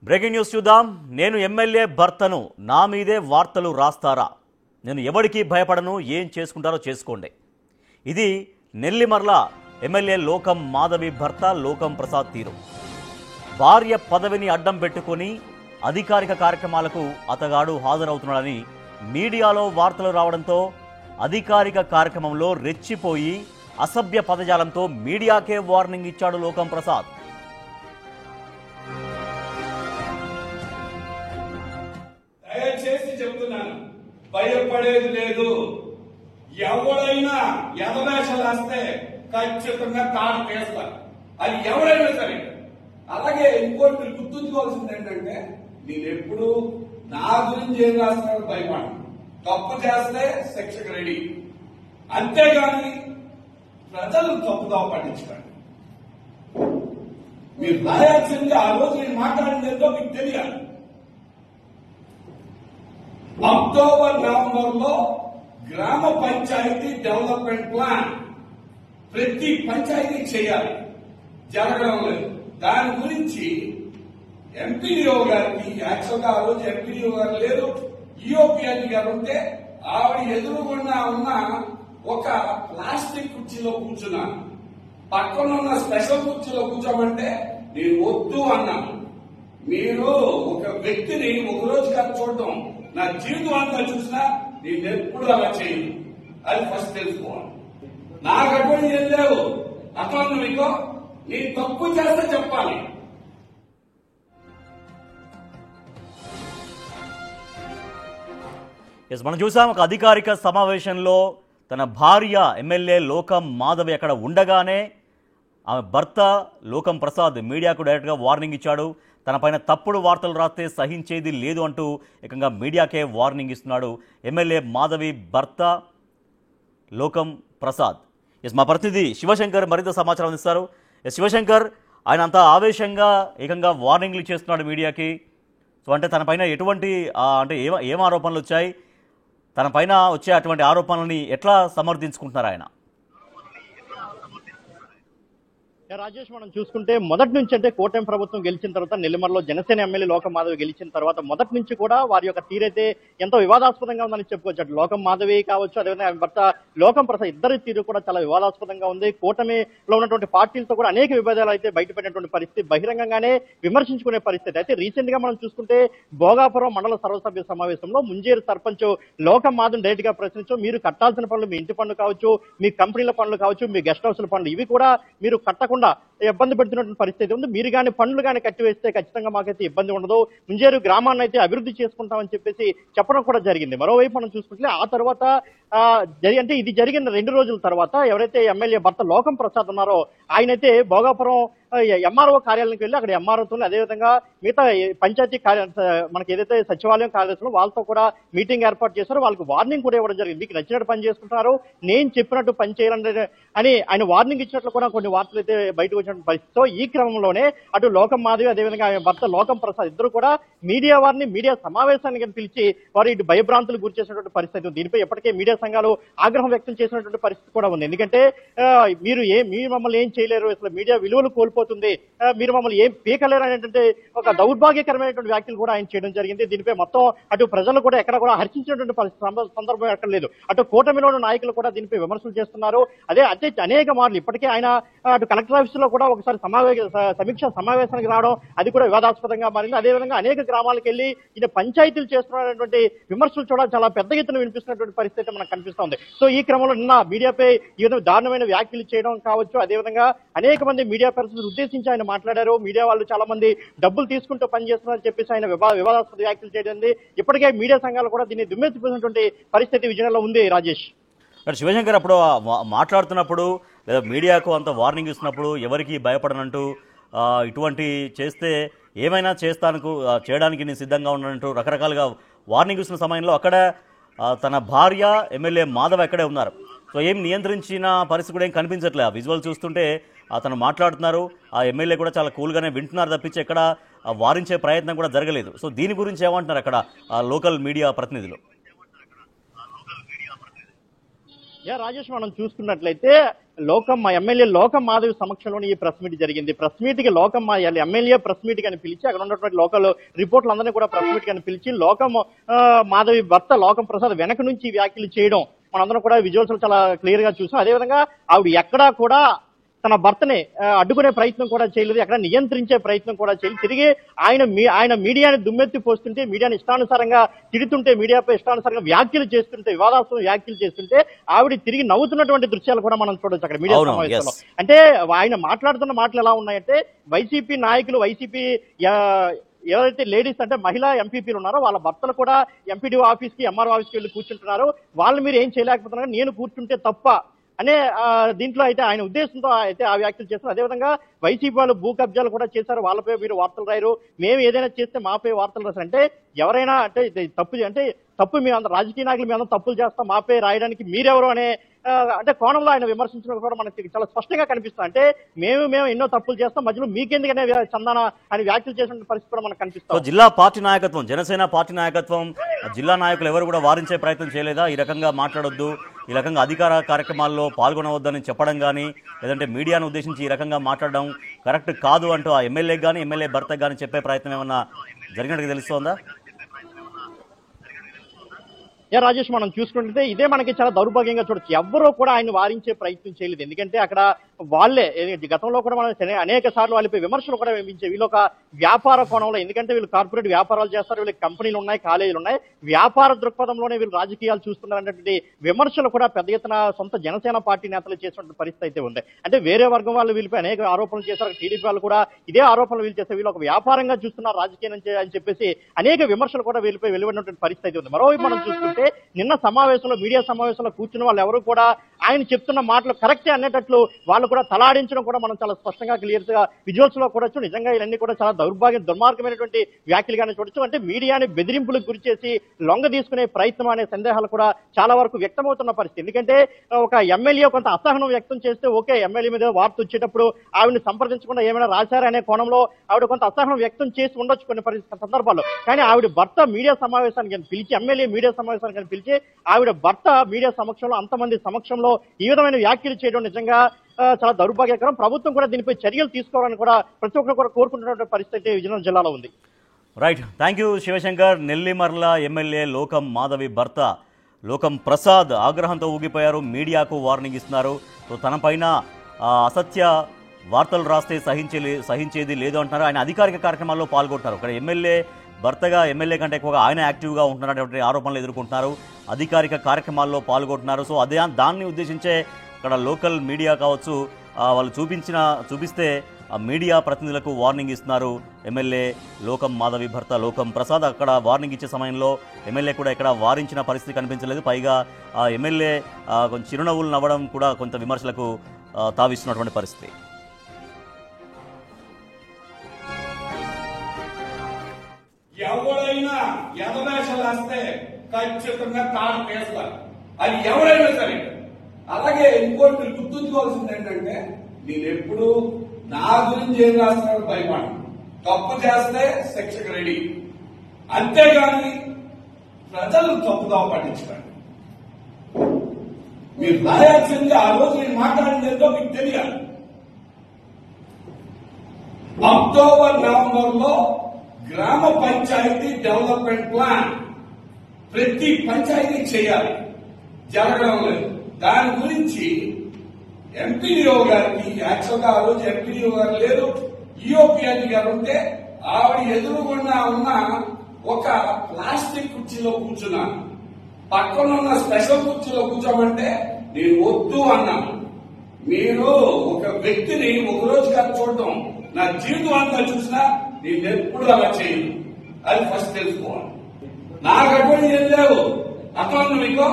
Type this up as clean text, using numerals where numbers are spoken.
Breaking news చూద్దాం. నేను MLA భర్తను, నా మీదే వార్తలు రాస్తారా? నేను ఎవరికి భయపడను, ఏం చేసుకుంటారో చేసుకోండి. ఇది నెల్లిమర్ల ఎమ్మెల్యే లోకం మాధవి భర్త లోకం ప్రసాద్ తీరు. భార్య పదవిని అడ్డం పెట్టుకొని అధికారిక కార్యక్రమాలకు అతగాడు హాజరవుతున్నాడని మీడియాలో వార్తలు రావడంతో అధికారిక కార్యక్రమంలో రెచ్చిపోయి అసభ్య పదజాలంతో మీడియాకే వార్నింగ్ ఇచ్చాడు లోకం ప్రసాద్. దయచేసి చెప్తున్నాను, భయపడేది లేదు. ఎవరైనా ఎదవేషాలు వస్తే ఖచ్చితంగా తాను చేస్తారు, అది ఎవరైనా సరే. అలాగే ఇంకోటి మీరు గుర్తుంచుకోవాల్సింది ఏంటంటే, నేను ఎప్పుడు నా గురించి ఏం రాస్తున్నాడు భయపడను. తప్పు చేస్తే శిక్షకు రెడీ, అంతేగాని ప్రజలు తప్పుదో పట్టించుకోండి. మీరు రాయాల్సింది ఆ రోజు నేను మాట్లాడింది ఏంటో మీకు తెలియాలి. అక్టోబర్ నవంబర్ లో గ్రామ పంచాయతీ డెవలప్మెంట్ ప్లాన్ ప్రతి పంచాయతీ చేయాలి, జరగడం లేదు. దాని గురించి ఎంపీడీఓ గారికి, యాక్చువల్గా ఆ రోజు ఎంపీడీఓ గారు లేరు, ఈఓపీఆర్డీ గారు ఉంటే ఆవిడ ఎదురుగుండా ఉన్న ఒక ప్లాస్టిక్ కుర్చీలో కూర్చున్నాను. పక్కన ఉన్న స్పెషల్ కుర్చీలో కూర్చోమంటే నేను వద్దు అన్నాను. మీరు ఒక వ్యక్తిని ఒక రోజు కాదు చూడటం, నా జీవితం అంతా చూసినా నేను ఎప్పుడు అలా చేయను, అది ఫస్ట్ తెలుసుకోవాలి. నాకు అటువంటి ఏం లేవు. అట్లా మీకు నీ తప్పు చేస్తే చెప్పాలి. మనం చూసాం, ఒక అధికారిక సమావేశంలో తన భార్య ఎమ్మెల్యే లోకం మాధవి అక్కడ ఉండగానే ఆమె భర్త లోకం ప్రసాద్ మీడియాకు డైరెక్ట్గా వార్నింగ్ ఇచ్చాడు. తన పైన తప్పుడు వార్తలు రాస్తే సహించేది లేదు అంటూ ఏకంగా మీడియాకే వార్నింగ్ ఇస్తున్నాడు ఎమ్మెల్యే మాధవి భర్త లోకం ప్రసాద్. మా ప్రతినిధి శివశంకర్ మరింత సమాచారం అందిస్తారు. శివశంకర్, ఆయన అంతా ఆవేశంగా ఏకంగా వార్నింగ్లు ఇచ్చేస్తున్నాడు మీడియాకి. సో అంటే తన పైన ఎటువంటి అంటే ఏం ఆరోపణలు వచ్చాయి, తన పైన వచ్చే అటువంటి ఆరోపణలని ఎట్లా సమర్థించుకుంటున్నారు ఆయన? రాజేష్, మనం చూసుకుంటే మొదటి నుంచి అంటే కూటమి ప్రభుత్వం గెలిచిన తర్వాత నెల్లిమర్లో జనసేన ఎమ్మెల్యే లోకం మాధవి గెలిచిన తర్వాత మొదటి నుంచి కూడా వారి యొక్క తీరైతే ఎంతో వివాదాస్పదంగా ఉందని చెప్పుకోవచ్చు. అటు లోకం మాధవి కావచ్చు, అదేవిధంగా భర్త లోకం ప్రసాద్ ఇద్దరి తీరు కూడా చాలా వివాదాస్పదంగా ఉంది. కూటమిలో ఉన్నటువంటి పార్టీలతో కూడా అనేక విభేదాలు అయితే బయటపడినటువంటి పరిస్థితి, బహిరంగంగానే విమర్శించుకునే పరిస్థితి. అయితే రీసెంట్ గా మనం చూసుకుంటే భోగాపురం మండల సర్వసభ్య సమావేశంలో ముంజేరు సర్పంచ్ లోకం మాధవ్ డైరెక్ట్ గా ప్రశ్నించు, మీరు కట్టాల్సిన పనులు, మీ ఇంటి పనులు కావచ్చు, మీ కంపెనీల పనులు కావచ్చు, మీ గెస్ట్ హౌస్ల పనులు, ఇవి కూడా మీరు కట్టకుండా ఇబ్బంది పెడుతున్నటువంటి పరిస్థితి ఉంది. మీరు కానీ పనులు కానీ కట్టివేస్తే ఖచ్చితంగా మాకైతే ఇబ్బంది ఉండదు, ముంజేరు గ్రామాన్ని అయితే అభివృద్ధి చేసుకుంటామని చెప్పేసి చెప్పడం కూడా జరిగింది. మరోవైపు మనం చూసుకుంటే ఆ తర్వాత అంటే ఇది జరిగిన 2 రోజుల తర్వాత ఎవరైతే ఎమ్మెల్యే భర్త లోకం ప్రసాద్ ఉన్నారో ఆయనైతే భోగాపురం ఎంఆర్ఓ కార్యాలయానికి వెళ్ళి అక్కడ ఎంఆర్ఓతో అదేవిధంగా మిగతా పంచాయతీ మనకి ఏదైతే సచివాలయం కార్యదర్శులు వాళ్ళతో కూడా మీటింగ్ ఏర్పాటు చేశారో వాళ్ళకి వార్నింగ్ కూడా ఇవ్వడం జరిగింది. మీకు నచ్చినట్టు పని చేసుకుంటున్నారు, నేను చెప్పినట్టు పని చేయాలని అని ఆయన వార్నింగ్ ఇచ్చినట్లు కూడా కొన్ని వార్తలు అయితే బయటకు వచ్చిన పరిస్థితితో ఈ క్రమంలోనే అటు లోకం మాధవి అదేవిధంగా భర్త లోకం ప్రసాద్ ఇద్దరు కూడా మీడియా వారిని మీడియా సమావేశానికి పిలిచి వారు ఇటు భయభ్రాంతులు గురి చేసినటువంటి పరిస్థితి. దీనిపై ఇప్పటికే మీడియా సంఘాలు ఆగ్రహం వ్యక్తం చేసినటువంటి పరిస్థితి కూడా ఉంది. ఎందుకంటే మీరు మమ్మల్ని ఏం చేయలేరు, అసలు మీడియా విలువలు కోల్పోతుంది, మీరు మమ్మల్ని ఏం పీకలేరు అనేటువంటి ఒక దౌర్భాగ్యకరమైనటువంటి వ్యాఖ్యలు కూడా ఆయన చేయడం జరిగింది. దీనిపై మొత్తం అటు ప్రజలు కూడా ఎక్కడ కూడా హర్షించినటువంటి సందర్భం ఎక్కడ లేదు. అటు కూటమిలోని నాయకులు కూడా దీనిపై విమర్శలు చేస్తున్నారు. అదే అనేక మార్లు ఇప్పటికే ఆయన అటు కలెక్టర్ ఆఫీస్ లో కూడా ఒకసారి సమీక్ష సమావేశానికి రావడం అది కూడా వివాదాస్పదంగా మారింది. అదేవిధంగా అనేక గ్రామాలకు వెళ్లి ఈయన పంచాయతీలు చేస్తున్నటువంటి విమర్శలు కూడా చాలా పెద్ద ఎత్తున వినిపిస్తున్నటువంటి పరిస్థితి మనకు కనిపిస్తోంది. సో ఈ క్రమంలో నిన్న మీడియాపై ఈ దారుణమైన వ్యాఖ్యలు చేయడం కావచ్చు, అదేవిధంగా అనేక మంది మీడియా పర్సన్స్ ఉద్దేశించి ఆయన మాట్లాడారు. మీడియా వాళ్ళు చాలా మంది డబ్బులు తీసుకుంటూ పనిచేస్తున్నారని చెప్పేసి ఆయన వివాదాస్పద వ్యాఖ్యలు చేయడం. ఇప్పటికే మీడియా సంఘాలు కూడా దీన్ని దుమ్మెత్తిపోయినటువంటి పరిస్థితి విజయంలో ఉంది. రాజేష్, శివశంకర్, అప్పుడు మాట్లాడుతున్నప్పుడు లేదా మీడియాకు అంత వార్నింగ్ ఇస్తున్నప్పుడు ఎవరికి భయపడనంటూ ఇటువంటి చేస్తే ఏమైనా చేయడానికి నేను సిద్ధంగా ఉన్నానంటూ రకరకాలుగా వార్నింగ్ ఇస్తున్న సమయంలో అక్కడ తన భార్య ఎమ్మెల్యే మాధవ్ అక్కడే ఉన్నారు. సో ఏం నియంత్రించిన పరిస్థితి కూడా ఏం కనిపించట్లేదు. విజువల్ చూస్తుంటే అతను మాట్లాడుతున్నారు, ఆ ఎమ్మెల్యే కూడా చాలా కూల్గానే వింటున్నారు తప్పించి ఎక్కడ వారించే ప్రయత్నం కూడా జరగలేదు. సో దీని గురించి ఏమంటున్నారు అక్కడ లోకల్ మీడియా ప్రతినిధులు? రాజేష్, మనం చూసుకున్నట్లయితే మా ఎమ్మెల్యే లోకం మాధవి సమక్షంలోనే ఈ ప్రెస్ మీట్ జరిగింది. ప్రెస్ మీట్ కి ఎమ్మెల్యే ప్రెస్ మీట్ అని పిలిచి అక్కడ ఉన్నటువంటి లోకల్ రిపోర్టులందరినీ కూడా ప్రెస్ మీట్ అని పిలిచి మాధవి భర్త లోకం ప్రసాద్ వెనక నుంచి వ్యాఖ్యలు చేయడం మనందరం కూడా విజువల్స్ చాలా క్లియర్ గా చూసాం. అదేవిధంగా ఆవిడ ఎక్కడా కూడా తన భర్తని అడ్డుకునే ప్రయత్నం కూడా చేయలేదు, ఎక్కడ నియంత్రించే ప్రయత్నం కూడా చేయలేదు. తిరిగి ఆయన మీడియాని దుమ్మెత్తి పోస్తుంటే, మీడియాని ఇష్టానుసారంగా తిడుతుంటే, మీడియాపై ఇష్టానుసారంగా వ్యాఖ్యలు చేస్తుంటే, వివాదాస్పద వ్యాఖ్యలు చేస్తుంటే ఆవిడ తిరిగి నవ్వుతున్నటువంటి దృశ్యాలు కూడా మనం చూడొచ్చు అక్కడ మీడియా సమావేశంలో. అంటే ఆయన మాట్లాడుతున్న మాటలు ఎలా ఉన్నాయంటే, వైసీపీ నాయకులు, వైసీపీ ఎవరైతే లేడీస్ అంటే మహిళా ఎంపీపీలు ఉన్నారో వాళ్ళ భర్తలు కూడా ఎంపీడీఓ ఆఫీస్ కి, ఎంఆర్ఓ ఆఫీస్కి వెళ్ళి కూర్చుంటున్నారు. వాళ్ళు మీరు ఏం చేయలేకపోతున్నారు, నేను కూర్చుంటే తప్ప అనే దీంట్లో అయితే ఆయన ఉద్దేశంతో అయితే ఆ వ్యాఖ్యలు చేస్తారు. అదేవిధంగా వైసీపీ వాళ్ళు భూ కబ్జాలు కూడా చేశారు, వాళ్ళపై మీరు వార్తలు రాయరు, మేము ఏదైనా చేస్తే మాపై వార్తలు రాశారు. అంటే ఎవరైనా అంటే తప్పు మీ అందరూ రాజకీయ నాయకులు మేము తప్పులు చేస్తాం, మాపై రాయడానికి మీరెవరు అనే అంటే కోణంలో ఆయన విమర్శించడం కూడా మనకి చాలా స్పష్టంగా కనిపిస్తుంది. అంటే మేము ఎన్నో తప్పులు చేస్తాం, మధ్యలో మీకెందుకనే చందన అని వ్యాఖ్యలు చేసిన పరిస్థితి కూడా మనకు కనిపిస్తుంది. జిల్లా పార్టీ నాయకత్వం, జనసేన పార్టీ నాయకత్వం, జిల్లా నాయకులు ఎవరు కూడా వారించే ప్రయత్నం చేయలేదా? ఈ రకంగా మాట్లాడొద్దు, ఈ రకంగా అధికార కార్యక్రమాల్లో పాల్గొనవద్దని చెప్పడం కానీ, లేదంటే మీడియాను ఉద్దేశించి ఈ రకంగా మాట్లాడడం కరెక్ట్ కాదు అంటూ ఆ ఎమ్మెల్యేకి కానీ ఎమ్మెల్యే భర్తకు కానీ చెప్పే ప్రయత్నం ఏమన్నా జరిగినట్టుగా తెలుస్తోందా? రాజేష్, మనం చూసుకుంటే ఇదే మనకి చాలా దౌర్భాగ్యంగా చూడొచ్చు. ఎవరో కూడా ఆయన వారించే ప్రయత్నం చేయలేదు. ఎందుకంటే అక్కడ వాళ్ళే గతంలో కూడా మనం అనేక సార్లు వాళ్ళపై విమర్శలు కూడా వినిపించే వీళ్ళు ఒక వ్యాపార కోణంలో, ఎందుకంటే వీళ్ళు కార్పొరేట్ వ్యాపారాలు చేస్తారు, వీళ్ళకి కంపెనీలు ఉన్నాయి, కాలేజీలు ఉన్నాయి, వ్యాపార దృక్పథంలోనే వీళ్ళు రాజకీయాలు చూస్తున్నారు అనేటువంటి విమర్శలు కూడా పెద్ద ఎత్తున సొంత జనసేన పార్టీ నేతలు చేసినటువంటి పరిస్థితి అయితే ఉంది. అంటే వేరే వర్గం వాళ్ళు వీళ్ళపై అనేక ఆరోపణలు చేశారు, టీడీపీ వాళ్ళు కూడా ఇదే ఆరోపణలు వీళ్ళు చేస్తారు, వీళ్ళు ఒక వ్యాపారంగా చూస్తున్నారు రాజకీయం అని చెప్పేసి అనేక విమర్శలు కూడా వీళ్ళపై వెలువడినటువంటి పరిస్థితి అయితే ఉంది. మరోవైపు మనం చూసుకుంటే నిన్న సమావేశంలో, మీడియా సమావేశంలో కూర్చున్న వాళ్ళు ఎవరు కూడా ఆయన చెప్తున్న మాటలు కరెక్టే అనేటట్లు వాళ్ళు కూడా తలాడించడం కూడా మనం చాలా స్పష్టంగా క్లియర్ గా విజువల్స్ లో కూడా నిజంగా ఇవన్నీ కూడా చాలా దుర్మార్గమైనటువంటి వ్యాఖ్యలుగానే చూడొచ్చు. అంటే మీడియాని బెదిరింపులకు గురి చేసి లొంగ తీసుకునే ప్రయత్నం అనే సందేహాలు కూడా చాలా వరకు వ్యక్తమవుతున్న పరిస్థితి. ఎందుకంటే ఒక ఎమ్మెల్యే కొంత అసహనం వ్యక్తం చేస్తే ఓకే, ఎమ్మెల్యే మీద వార్త వచ్చేటప్పుడు ఆవిడని సంప్రదించకుండా ఏమైనా రాశారనే కోణంలో ఆవిడ కొంత అసహనం వ్యక్తం చేసి ఉండొచ్చు కొన్ని సందర్భాల్లో. కానీ ఆవిడ భర్త మీడియా సమావేశానికి పిలిచి, ఎమ్మెల్యే మీడియా సమావేశానికి పిలిచి ఆవిడ భర్త మీడియా సమక్షంలో, అంతమంది సమక్షంలో ఈ విధమైన వ్యాఖ్యలు చేయడం నిజంగా చాలా దౌర్భాగ్యకరం. ప్రభుత్వం కూడా దీనిపై చర్యలు తీసుకోవాలని కూడా ప్రతి ఒక్కరు కూడా కోరుకుంటున్న పరిస్థితి విజయనగరం జిల్లాలో ఉంది. Right, thank you Sivashankar. Nellimarla MLA Lokam Madhavi భర్త లోకం ప్రసాద్ ఆగ్రహంతో ఊగిపోయారు, మీడియాకు వార్నింగ్ ఇస్తున్నారు. సో తనపైన అసత్య వార్తలు రాస్తే సహించేది లేదు అంటున్నారు. ఆయన అధికారిక కార్యక్రమాల్లో పాల్గొంటున్నారు. ఇక్కడ ఎమ్మెల్యే భర్తగా ఎమ్మెల్యే కంటే ఎక్కువగా ఆయన యాక్టివ్గా ఉంటున్నటువంటి ఆరోపణలు ఎదుర్కొంటున్నారు, అధికారిక కార్యక్రమాల్లో పాల్గొంటున్నారు. సో దాన్ని ఉద్దేశించే ఇక్కడ లోకల్ మీడియా కావచ్చు, వాళ్ళు చూపిస్తే ఆ మీడియా ప్రతినిధులకు వార్నింగ్ ఇస్తున్నారు ఎమ్మెల్యే లోకం మాధవి భర్త లోకం ప్రసాద్. అక్కడ వార్నింగ్ ఇచ్చే సమయంలో ఎమ్మెల్యే కూడా ఇక్కడ వారించిన పరిస్థితి కనిపించలేదు. పైగా ఆ ఎమ్మెల్యే కొంచెం చిరునవ్వులు నవ్వడం కూడా కొంత విమర్శలకు తావిస్తున్నటువంటి పరిస్థితి. ఎవరైనా ఎదవేషాలు వేస్తే ఖచ్చితంగా తాను వేస్తారు, అది ఎవరైనా సరే. అలాగే ఇంకోటి మీరు గుర్తుంచుకోవాల్సింది ఏంటంటే, నేను ఎప్పుడు నా గురించి ఏం రాస్తారో భయపడను, తప్పు చేస్తే శిక్షకు రెడీ, అంతేగాని ప్రజలు తప్పుగా పట్టించకండి. మీరు రాయాల్సింది ఆ రోజు నేను మాట్లాడింది ఏంటో మీకు తెలియాలి. అక్టోబర్ నవంబర్లో గ్రామ పంచాయతీ డెవలప్మెంట్ ప్లాన్ ప్రతి పంచాయతీ చేయాలి, జరగడం లేదు. దాని గురించి ఎంపీడీఓ గారికి, యాక్చువల్గా ఆ రోజు ఎంపీడీఓ గారు లేరు, ఈఓపీఆర్డీ గారు ఉంటే ఆవిడ ఎదురుగుండా ఉన్న ఒక ప్లాస్టిక్ కుర్చీలో కూర్చున్నాను. పక్కన ఉన్న స్పెషల్ కుర్చీలో కూర్చోమంటే నేను వద్దు అన్నాను. మీరు ఒక వ్యక్తిని ఒక రోజు కాదు చూడటం, నా జీవితం అంతా చూసినా నేను ఎప్పుడు అలా చేయను, అది ఫస్ట్ తెలుసుకోవాలి. నాకు అటువంటి ఏం లేవు. అర్థం మీకు